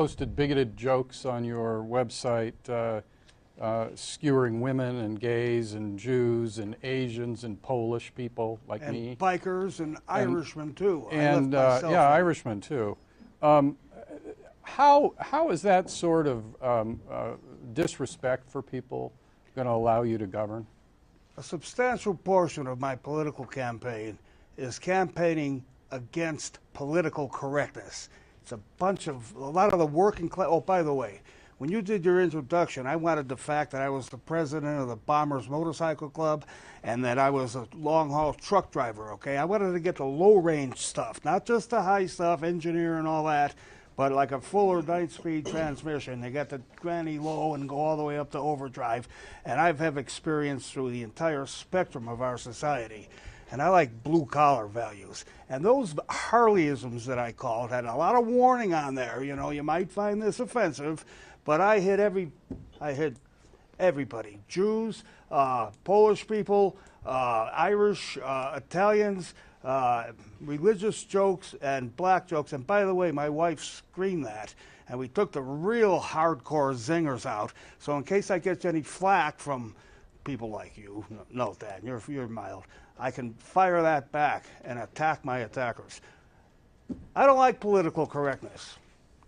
posted bigoted jokes on your website, skewering women and gays and Jews and Asians and Polish people like and me. Bikers and Irishmen too. And yeah, Irishmen too. How is that sort of disrespect for people going to allow you to govern? A substantial portion of my political campaign is campaigning against political correctness. It's a lot of the working class. Oh, by the way, when you did your introduction, I wanted the fact that I was the president of the Bombers Motorcycle Club and that I was a long-haul truck driver, okay? I wanted to get the low-range stuff, not just the high stuff, engineer and all that, but like a Fuller 9-speed transmission. They got the granny low and go all the way up to overdrive. And I've had experience through the entire spectrum of our society. And I like blue-collar values. And those Harleyisms that I called had a lot of warning on there. You know, you might find this offensive, but I hit everybody. Jews, Polish people, Irish, Italians, religious jokes and black jokes. And by the way, my wife screened that, and we took the real hardcore zingers out. So in case I get any flack from people like you, note that, you're mild, I can fire that back and attack my attackers. I don't like political correctness.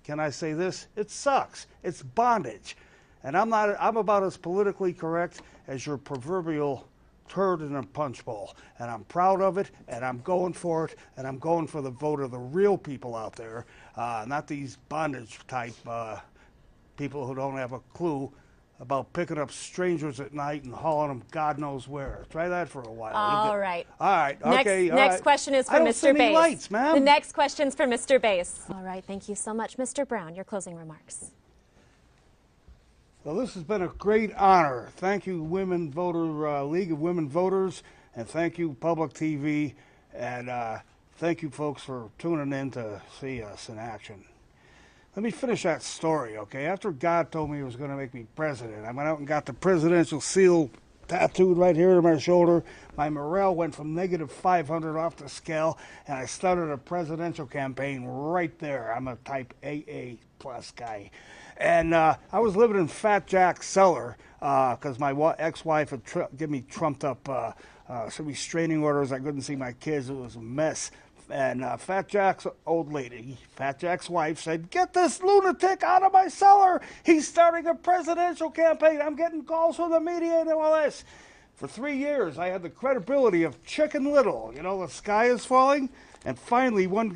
Can I say this? It sucks. It's bondage. And I'm about as politically correct as your proverbial turd in a punch bowl, and I'm proud of it, and I'm going for it, and I'm going for the vote of the real people out there, not these bondage type people who don't have a clue about picking up strangers at night and hauling them God knows where. Try that for a while. All right. All right. Okay. Next question is for Mr. Bass. Lights, ma'am. The next question's for Mr. Bass. All right. Thank you so much, Mr. Brown. Your closing remarks. Well, this has been a great honor. Thank you, League of Women Voters, and thank you, Public TV, and thank you, folks, for tuning in to see us in action. Let me finish that story, okay? After God told me he was going to make me president, I went out and got the presidential seal tattooed right here to my shoulder. My morale went from -500 off the scale, and I started a presidential campaign right there. I'm a type AA plus guy. And I was living in Fat Jack's cellar because my ex-wife had given me trumped up some restraining orders. I couldn't see my kids. It was a mess. And Fat Jack's old lady, Fat Jack's wife, said, "Get this lunatic out of my cellar. He's starting a presidential campaign. I'm getting calls from the media and all this." For 3 years, I had the credibility of Chicken Little. You know, the sky is falling. And finally, one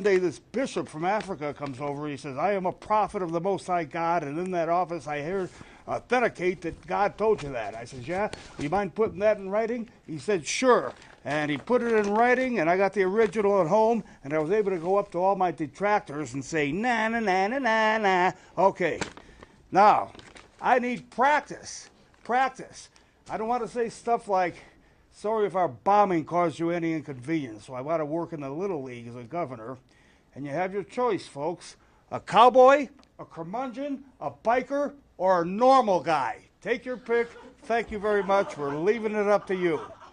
day, this bishop from Africa comes over. He says, "I am a prophet of the Most High God, and in that office I authenticate that God told you that." I says, "Yeah, do you mind putting that in writing?" He said, "Sure." And he put it in writing, and I got the original at home, and I was able to go up to all my detractors and say, "Na, na, na, na, na, na." Okay, now, I need practice. Practice. I don't want to say stuff like, "Sorry if our bombing caused you any inconvenience." So I want to work in the Little League as a governor. And you have your choice, folks. A cowboy, a curmudgeon, a biker, or a normal guy. Take your pick. Thank you very much. We're leaving it up to you.